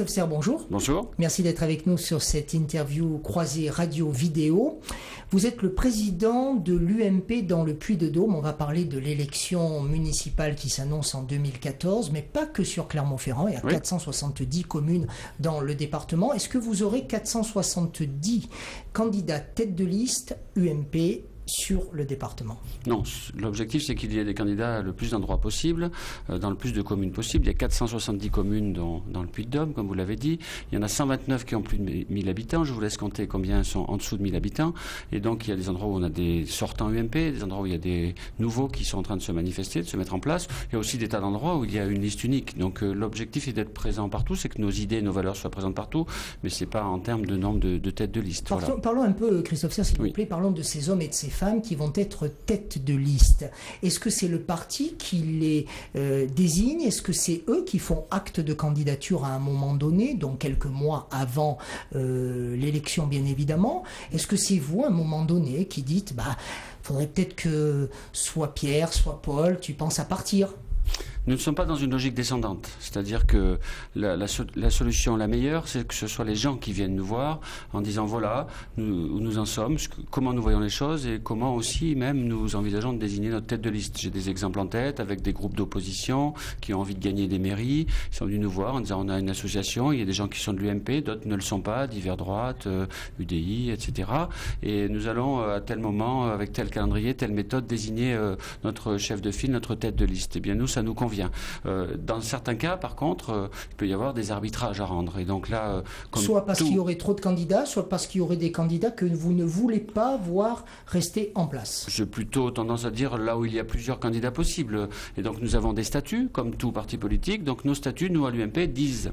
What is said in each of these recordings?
Christophe Serre, bonjour. Bonjour. Merci d'être avec nous sur cette interview croisée radio-vidéo. Vous êtes le président de l'UMP dans le Puy-de-Dôme. On va parler de l'élection municipale qui s'annonce en 2014, mais pas que sur Clermont-Ferrand. Il y a 470 communes dans le département. Est-ce que vous aurez 470 candidats tête de liste UMP sur le département? Non, l'objectif c'est qu'il y ait des candidats le plus d'endroits possible, dans le plus de communes possible. Il y a 470 communes dans le Puy-de-Dôme, comme vous l'avez dit. Il y en a 129 qui ont plus de 1000 habitants. Je vous laisse compter combien sont en dessous de 1000 habitants. Et donc il y a des endroits où on a des sortants UMP, des endroits où il y a des nouveaux qui sont en train de se manifester, de se mettre en place. Il y a aussi des tas d'endroits où il y a une liste unique. Donc l'objectif est d'être présent partout, c'est que nos idées, nos valeurs soient présentes partout, mais c'est pas en termes de nombre de têtes de liste. Parlons un peu, Christophe Serre, s'il vous plaît, parlons de ces hommes et de ces femmes qui vont être tête de liste. Est-ce que c'est le parti qui les désigne? Est-ce que c'est eux qui font acte de candidature à un moment donné, donc quelques mois avant l'élection bien évidemment? Est-ce que c'est vous à un moment donné qui dites faudrait peut-être que soit Pierre, soit Paul, tu penses à partir? Nous ne sommes pas dans une logique descendante, c'est-à-dire que la solution la meilleure, c'est que ce soit les gens qui viennent nous voir en disant voilà où nous en sommes, comment nous voyons les choses et comment aussi même nous envisageons de désigner notre tête de liste. J'ai des exemples en tête avec des groupes d'opposition qui ont envie de gagner des mairies, ils sont venus nous voir en disant on a une association, il y a des gens qui sont de l'UMP, d'autres ne le sont pas, divers droite, UDI, etc. Et nous allons à tel moment, avec tel calendrier, telle méthode, désigner notre chef de file, notre tête de liste. Eh bien nous, ça nous convient. Dans certains cas, par contre, il peut y avoir des arbitrages à rendre. Et donc là, soit parce qu'il y aurait trop de candidats, soit parce qu'il y aurait des candidats que vous ne voulez pas voir rester en place. J'ai plutôt tendance à dire là où il y a plusieurs candidats possibles. Et donc nous avons des statuts, comme tout parti politique. Donc nos statuts, nous à l'UMP, disent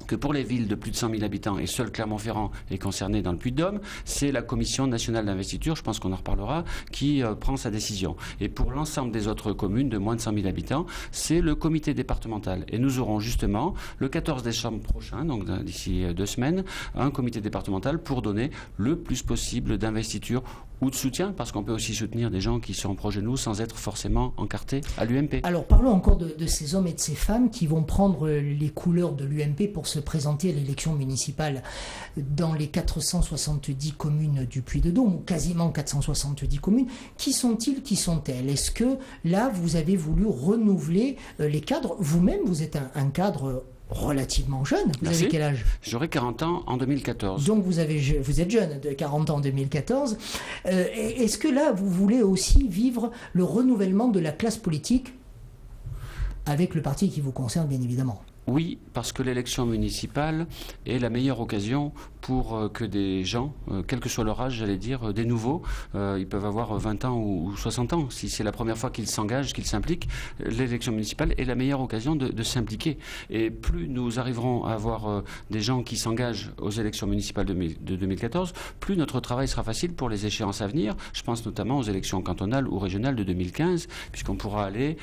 que pour les villes de plus de 100 000 habitants, et seul Clermont-Ferrand est concerné dans le Puy-de-Dôme, c'est la Commission nationale d'investiture, je pense qu'on en reparlera, qui prend sa décision. Et pour l'ensemble des autres communes de moins de 100 000 habitants, c'est le comité départemental. Et nous aurons justement, le 14 décembre prochain, donc d'ici 2 semaines, un comité départemental pour donner le plus possible d'investiture ou de soutien, parce qu'on peut aussi soutenir des gens qui sont proches de nous sans être forcément encartés à l'UMP. Alors parlons encore de ces hommes et de ces femmes qui vont prendre les couleurs de l'UMP pour se présenter à l'élection municipale dans les 470 communes du Puy-de-Dôme, ou quasiment 470 communes. Qui sont-ils, qui sont-elles? Est-ce que là, vous avez voulu renouveler les cadres? Vous-même, vous êtes un cadre relativement jeune. Vous avez quel âge? J'aurai 40 ans en 2014. Donc vous êtes jeune, de 40 ans en 2014. Est-ce que là, vous voulez aussi vivre le renouvellement de la classe politique avec le parti qui vous concerne, bien évidemment? Oui, parce que l'élection municipale est la meilleure occasion pour que des gens, quel que soit leur âge, j'allais dire, des nouveaux, ils peuvent avoir 20 ans ou 60 ans. Si c'est la première fois qu'ils s'engagent, qu'ils s'impliquent, l'élection municipale est la meilleure occasion de s'impliquer. Et plus nous arriverons à avoir des gens qui s'engagent aux élections municipales de 2014, plus notre travail sera facile pour les échéances à venir. Je pense notamment aux élections cantonales ou régionales de 2015, puisqu'on pourra aller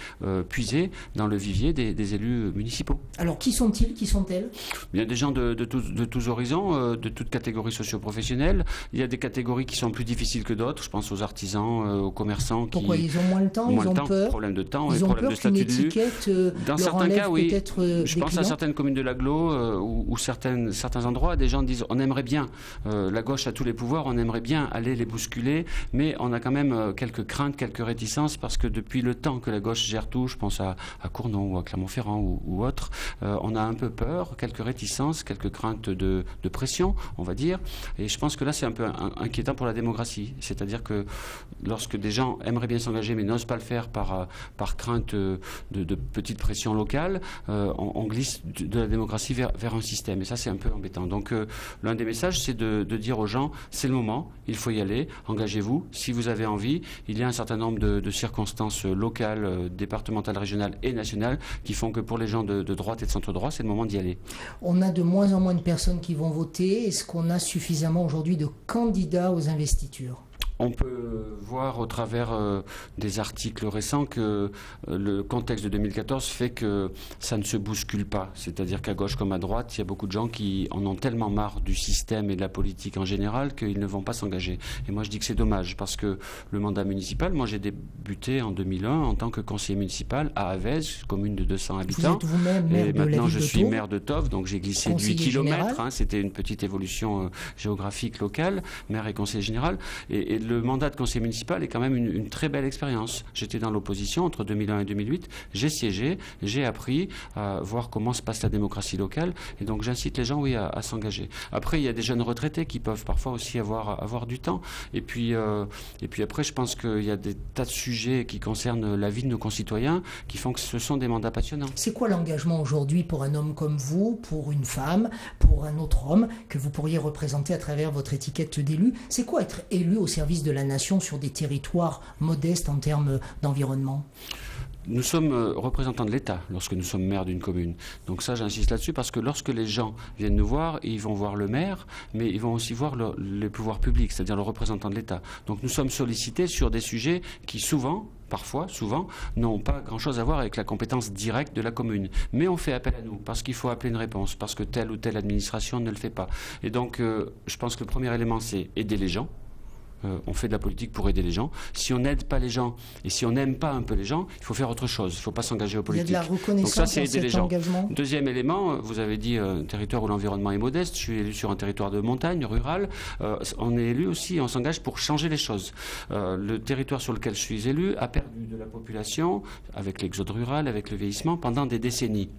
puiser dans le vivier des élus municipaux. Alors, qui sont-ils? Qui sont-elles? Il y a des gens de tous horizons, de toutes catégories socio-professionnelles. Il y a des catégories qui sont plus difficiles que d'autres. Je pense aux artisans, aux commerçants. Pourquoi? Ils ont moins le temps? Ils ont peur? Problème de temps, ils ont problème peur de statut qu'une étiquette dans certains cas, oui. Je pense clients? à certaines communes de l'agglo ou certains endroits, des gens disent on aimerait bien, la gauche a tous les pouvoirs, on aimerait bien aller les bousculer, mais on a quand même quelques craintes, quelques réticences, parce que depuis le temps que la gauche gère tout, je pense à Cournon ou à Clermont-Ferrand ou autres, on a un peu peur, quelques réticences, quelques craintes de pression, on va dire. Et je pense que là, c'est un peu inquiétant pour la démocratie. C'est-à-dire que lorsque des gens aimeraient bien s'engager mais n'osent pas le faire par crainte de petites pressions locales, on glisse de la démocratie vers un système. Et ça, c'est un peu embêtant. Donc, l'un des messages, c'est de dire aux gens, c'est le moment, il faut y aller, engagez-vous. Si vous avez envie, il y a un certain nombre de circonstances locales, départementales, régionales et nationales qui font que pour les gens de droite et de centre-droit, c'est le moment d'y aller. On a de moins en moins de personnes qui vont voter. Est-ce qu'on a suffisamment aujourd'hui de candidats aux investitures? On peut voir au travers des articles récents que le contexte de 2014 fait que ça ne se bouscule pas. C'est-à-dire qu'à gauche comme à droite, il y a beaucoup de gens qui en ont tellement marre du système et de la politique en général qu'ils ne vont pas s'engager. Et moi je dis que c'est dommage parce que le mandat municipal, moi j'ai débuté en 2001 en tant que conseiller municipal à Avez, commune de 200 habitants. Vous êtes vous-même maire de la ville de Tauve. Et maintenant je suis maire de Tauve, donc j'ai glissé de 8 kilomètres. C'était une petite évolution géographique locale, maire et conseiller général. Et le mandat de conseiller municipal est quand même une très belle expérience. J'étais dans l'opposition entre 2001 et 2008. J'ai siégé, j'ai appris à voir comment se passe la démocratie locale. Et donc j'incite les gens, oui, à s'engager. Après, il y a des jeunes retraités qui peuvent parfois aussi avoir du temps. Et puis après, je pense qu'il y a des tas de sujets qui concernent la vie de nos concitoyens qui font que ce sont des mandats passionnants. C'est quoi l'engagement aujourd'hui pour un homme comme vous, pour une femme, pour un autre homme que vous pourriez représenter à travers votre étiquette d'élu? C'est quoi être élu au service de la nation sur des territoires modestes en termes d'environnement? Nous sommes représentants de l'État lorsque nous sommes maires d'une commune. Donc ça, j'insiste là-dessus parce que lorsque les gens viennent nous voir, ils vont voir le maire, mais ils vont aussi voir les pouvoirs publics, c'est-à-dire le représentant de l'État. Donc nous sommes sollicités sur des sujets qui souvent, n'ont pas grand-chose à voir avec la compétence directe de la commune. Mais on fait appel à nous, parce qu'il faut appeler une réponse, parce que telle ou telle administration ne le fait pas. Et donc, je pense que le premier élément, c'est aider les gens. On fait de la politique pour aider les gens. Si on n'aide pas les gens et si on n'aime pas un peu les gens, il faut faire autre chose. Il ne faut pas s'engager aux politiques. Il y a de la reconnaissance. Donc ça, c'est aider les gens. Engagement. Deuxième élément, vous avez dit un territoire où l'environnement est modeste. Je suis élu sur un territoire de montagne, rural. On est élu aussi, on s'engage pour changer les choses. Le territoire sur lequel je suis élu a perdu de la population avec l'exode rural, avec le vieillissement pendant des décennies.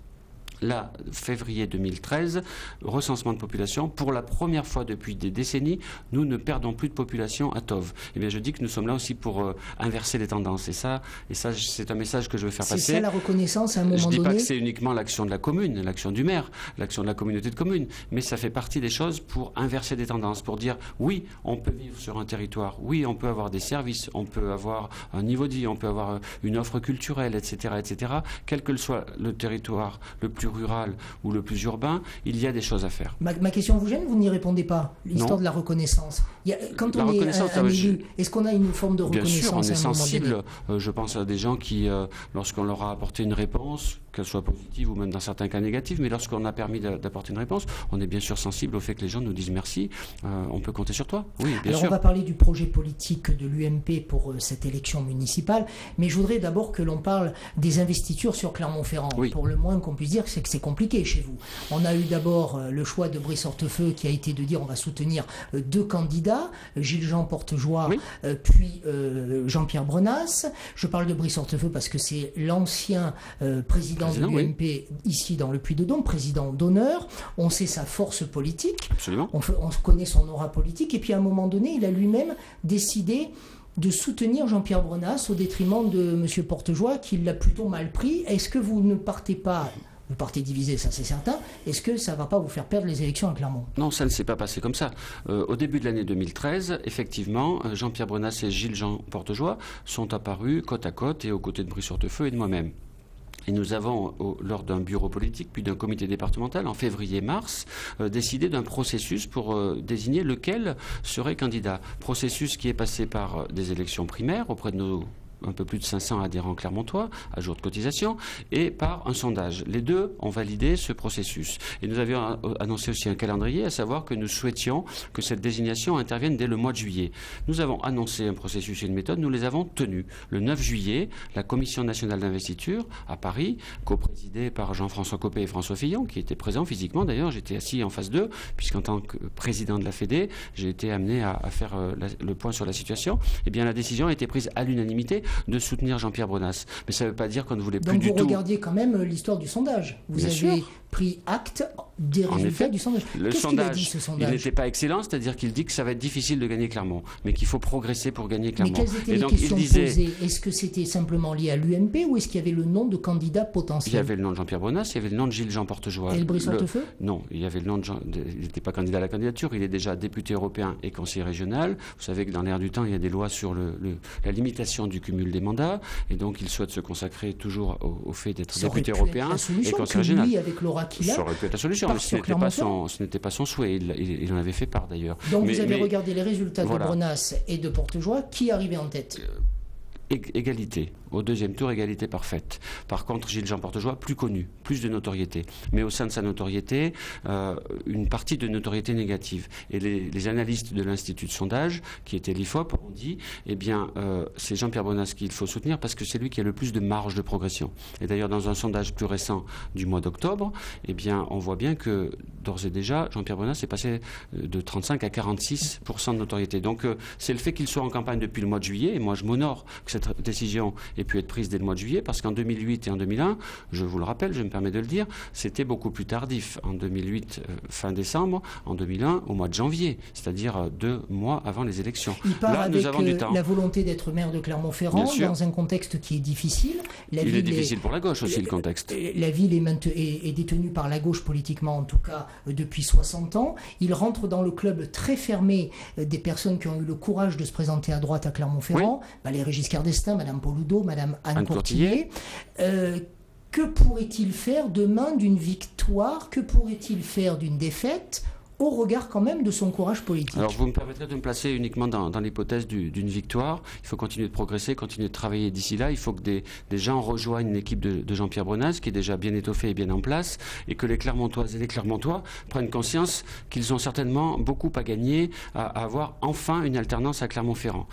Là, février 2013, recensement de population. Pour la première fois depuis des décennies, nous ne perdons plus de population à Tauve. Eh bien, je dis que nous sommes là aussi pour inverser les tendances. Et ça, c'est un message que je veux faire passer. C'est ça la reconnaissance à un moment donné. Je ne dis pas que c'est uniquement l'action de la commune, l'action du maire, l'action de la communauté de communes, mais ça fait partie des choses pour inverser des tendances, pour dire oui, on peut vivre sur un territoire, oui, on peut avoir des services, on peut avoir un niveau de vie, on peut avoir une offre culturelle, etc., etc. Quel que soit le territoire le plus rural ou le plus urbain, il y a des choses à faire. Ma question vous gêne, vous n'y répondez pas. L'histoire de la reconnaissance. Quand on est un élu, est-ce qu'on a une forme de reconnaissance? Bien sûr, on est sensible. Je pense à des gens qui, lorsqu'on leur a apporté une réponse, qu'elle soit positive ou même dans certains cas négative, mais lorsqu'on a permis d'apporter une réponse, on est bien sûr sensible au fait que les gens nous disent merci, on peut compter sur toi. Oui, bien sûr. Alors on va parler du projet politique de l'UMP pour cette élection municipale, mais je voudrais d'abord que l'on parle des investitures sur Clermont-Ferrand. Oui. Pour le moins qu'on puisse dire, c'est que c'est compliqué chez vous. On a eu d'abord le choix de Brice Hortefeux qui a été de dire on va soutenir deux candidats, Gilles-Jean Portejoie, oui. Puis Jean-Pierre Brenas. Je parle de Brice Hortefeux parce que c'est l'ancien président de l'UMP, oui. Ici dans le Puy-de-Dôme, président d'honneur. On sait sa force politique. Absolument. On connaît son aura politique. Et puis à un moment donné, il a lui-même décidé de soutenir Jean-Pierre Brenas au détriment de M. Portejoie, qui l'a plutôt mal pris. Est-ce que vous ne partez pas... Vous partez divisé, ça c'est certain. Est-ce que ça ne va pas vous faire perdre les élections à Clermont? Non, ça ne s'est pas passé comme ça. Au début de l'année 2013, effectivement, Jean-Pierre Brenas et Gilles-Jean Portejoie sont apparus côte à côte et aux côtés de Brice Hortefeux et de moi-même. Et nous avons, lors d'un bureau politique, puis d'un comité départemental, en février-mars, décidé d'un processus pour désigner lequel serait candidat. Processus qui est passé par des élections primaires auprès de nos un peu plus de 500 adhérents clermontois à jour de cotisation et par un sondage. Les deux ont validé ce processus. Et nous avions annoncé aussi un calendrier, à savoir que nous souhaitions que cette désignation intervienne dès le mois de juillet. Nous avons annoncé un processus et une méthode, nous les avons tenus. Le 9 juillet, la Commission nationale d'investiture à Paris, coprésidée par Jean-François Copé et François Fillon, qui étaient présents physiquement d'ailleurs, j'étais assis en face d'eux, puisqu'en tant que président de la Fédé, j'ai été amené à faire le point sur la situation. Eh bien, la décision a été prise à l'unanimité de soutenir Jean-Pierre Brenas. Mais ça ne veut pas dire qu'on ne voulait plus du tout... Donc vous regardiez quand même l'histoire du sondage. Vous avez pris acte des résultats du sondage. Le sondage, il n'était pas excellent, c'est-à-dire qu'il dit que ça va être difficile de gagner Clermont, mais qu'il faut progresser pour gagner Clermont. Mais quelles étaient les questions posées? Est-ce que c'était simplement lié à l'UMP ou est-ce qu'il y avait le nom de candidat potentiel? Il y avait le nom de Jean-Pierre Brenas, il y avait le nom de Gilles-Jean Portejoie. Et le Brice Hortefeux? Non, il y avait le nom de il n'était pas candidat à la candidature, il est déjà député européen et conseiller régional. Vous savez que dans l'air du temps, il y a des lois sur la limitation du cumul des mandats, et donc il souhaite se consacrer toujours au fait d'être député européen et conseiller régional. Lui, avec l'orateur qu'il a. Ça aurait pu être la solution, mais ce n'était pas son souhait. Il en avait fait part d'ailleurs. Donc vous avez regardé les résultats de Brenas et de Portejoie. Qui arrivait en tête? Égalité. Au deuxième tour, égalité parfaite. Par contre, Gilles-Jean Portejoie, plus connu, plus de notoriété. Mais au sein de sa notoriété, une partie de notoriété négative. Et les analystes de l'Institut de sondage, qui était l'IFOP, ont dit, eh bien, c'est Jean-Pierre Brenas qu'il faut soutenir parce que c'est lui qui a le plus de marge de progression. Et d'ailleurs, dans un sondage plus récent du mois d'octobre, eh bien, on voit bien que, d'ores et déjà, Jean-Pierre Brenas est passé de 35 à 46% de notoriété. Donc, c'est le fait qu'il soit en campagne depuis le mois de juillet, et moi, je m'honore que cette décision ait pu être prise dès le mois de juillet, parce qu'en 2008 et en 2001, je vous le rappelle, je me permets de le dire, c'était beaucoup plus tardif. En 2008, fin décembre, en 2001, au mois de janvier, c'est-à-dire 2 mois avant les élections. Il part là, avec nous avons du temps. La volonté d'être maire de Clermont-Ferrand, dans un contexte qui est difficile. Il est difficile pour la gauche aussi, le contexte. La ville est détenue par la gauche politiquement, en tout cas, depuis 60 ans. Il rentre dans le club très fermé des personnes qui ont eu le courage de se présenter à droite à Clermont-Ferrand. Oui. Valéry Giscard d'Estaing, Madame Paul Oudot, Madame Anne Courtillet. Que pourrait-il faire demain d'une victoire? Que pourrait-il faire d'une défaite, au regard quand même de son courage politique? Alors vous me permettrez de me placer uniquement dans l'hypothèse d'une victoire. Il faut continuer de progresser, continuer de travailler d'ici là. Il faut que des gens rejoignent l'équipe de Jean-Pierre Brenas, qui est déjà bien étoffée et bien en place, et que les Clermontoises et les Clermontois prennent conscience qu'ils ont certainement beaucoup à gagner à avoir enfin une alternance à Clermont-Ferrand.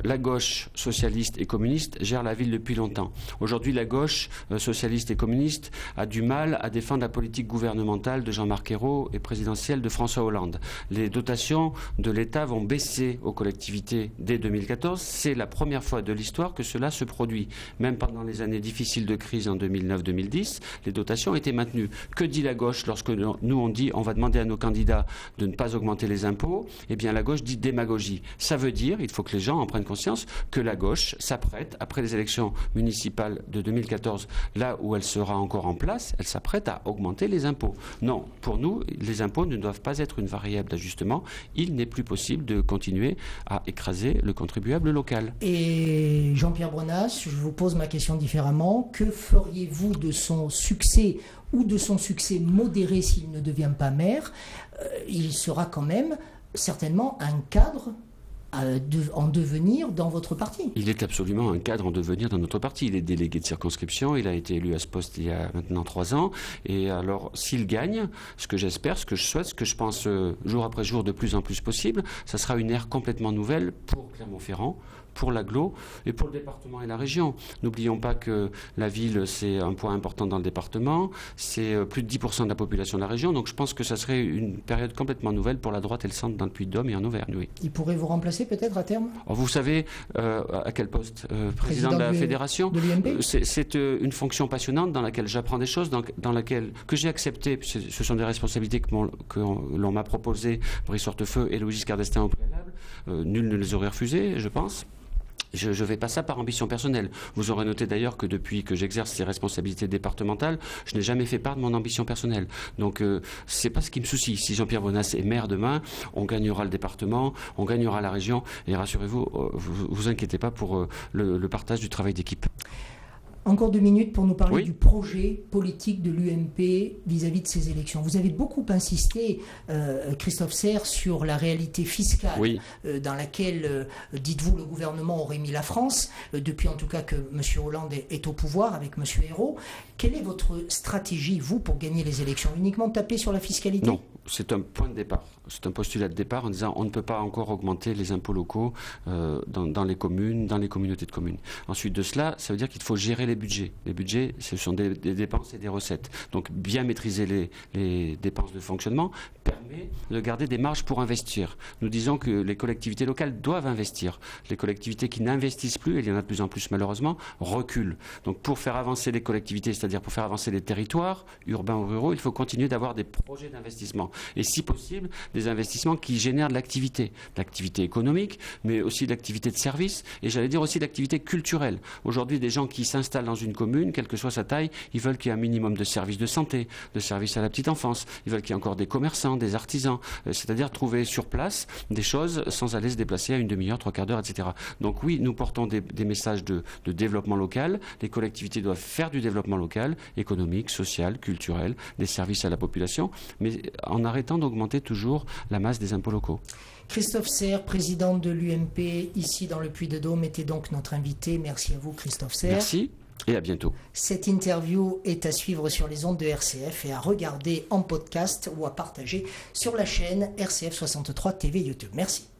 La gauche socialiste et communiste gère la ville depuis longtemps. Aujourd'hui, la gauche socialiste et communiste a du mal à défendre la politique gouvernementale de Jean-Marc Ayrault et présidentielle de François Hollande. Les dotations de l'État vont baisser aux collectivités dès 2014. C'est la première fois de l'histoire que cela se produit. Même pendant les années difficiles de crise en 2009-2010, les dotations étaient maintenues. Que dit la gauche lorsque nous on dit on va demander à nos candidats de ne pas augmenter les impôts? Eh bien la gauche dit démagogie. Ça veut dire, il faut que les gens en prennent conscience, que la gauche s'apprête, après les élections municipales de 2014, là où elle sera encore en place, elle s'apprête à augmenter les impôts. Non, pour nous, les impôts ne doivent pas être une variable d'ajustement. Il n'est plus possible de continuer à écraser le contribuable local. Et Jean-Pierre Brenas, je vous pose ma question différemment. Que feriez-vous de son succès ou de son succès modéré s'il ne devient pas maire? Il sera quand même certainement un cadre en devenir dans votre parti. Il est absolument un cadre en devenir dans notre parti. Il est délégué de circonscription, il a été élu à ce poste il y a maintenant 3 ans. Et alors, s'il gagne, ce que j'espère, ce que je souhaite, ce que je pense jour après jour de plus en plus possible, ça sera une ère complètement nouvelle pour Clermont-Ferrand, pour l'agglo et pour le département et la région. N'oublions pas que la ville, c'est un point important dans le département, c'est plus de 10% de la population de la région, donc je pense que ça serait une période complètement nouvelle pour la droite et le centre dans le Puy-de-Dôme et en Auvergne, oui. Il pourrait vous remplacer peut-être à terme? Alors, vous savez, à quel poste? Président de la fédération? De l'UMP? C'est une fonction passionnante dans laquelle j'apprends des choses, dans laquelle que j'ai accepté, ce sont des responsabilités que l'on m'a proposées, Brice Hortefeux et Louis Giscard d'Estaing au préalable. Nul ne les aurait refusées, je pense. Je ne fais pas ça par ambition personnelle. Vous aurez noté d'ailleurs que depuis que j'exerce ces responsabilités départementales, je n'ai jamais fait part de mon ambition personnelle. Donc c'est pas ce qui me soucie. Si Jean-Pierre Brenas est maire demain, on gagnera le département, on gagnera la région, et rassurez-vous, vous inquiétez pas pour le partage du travail d'équipe. Encore 2 minutes pour nous parler du projet politique de l'UMP vis-à-vis de ces élections. Vous avez beaucoup insisté, Christophe Serre, sur la réalité fiscale dans laquelle, dites-vous, le gouvernement aurait mis la France, depuis en tout cas que M. Hollande est au pouvoir avec M. Ayrault. Quelle est votre stratégie, vous, pour gagner les élections? Uniquement taper sur la fiscalité? Non, c'est un point de départ. C'est un postulat de départ en disant on ne peut pas encore augmenter les impôts locaux dans les communes, dans les communautés de communes. Ensuite de cela, ça veut dire qu'il faut gérer les budgets. Les budgets, ce sont des dépenses et des recettes. Donc bien maîtriser les dépenses de fonctionnement permet de garder des marges pour investir. Nous disons que les collectivités locales doivent investir. Les collectivités qui n'investissent plus, et il y en a de plus en plus malheureusement, reculent. Donc pour faire avancer les collectivités, c'est-à-dire pour faire avancer les territoires, urbains ou ruraux, il faut continuer d'avoir des projets d'investissement. Et si possible, des investissements qui génèrent de l'activité économique, mais aussi de l'activité de service, et j'allais dire aussi de l'activité culturelle. Aujourd'hui, des gens qui s'installent s'installe dans une commune, quelle que soit sa taille, ils veulent qu'il y ait un minimum de services de santé, de services à la petite enfance. Ils veulent qu'il y ait encore des commerçants, des artisans, c'est-à-dire trouver sur place des choses sans aller se déplacer à une demi-heure, 3/4 d'heure, etc. Donc oui, nous portons des messages de développement local. Les collectivités doivent faire du développement local, économique, social, culturel, des services à la population, mais en arrêtant d'augmenter toujours la masse des impôts locaux. Christophe Serre, président de l'UMP, ici dans le Puy-de-Dôme, était donc notre invité. Merci à vous, Christophe Serre. Merci et à bientôt. Cette interview est à suivre sur les ondes de RCF et à regarder en podcast ou à partager sur la chaîne RCF 63 TV YouTube. Merci.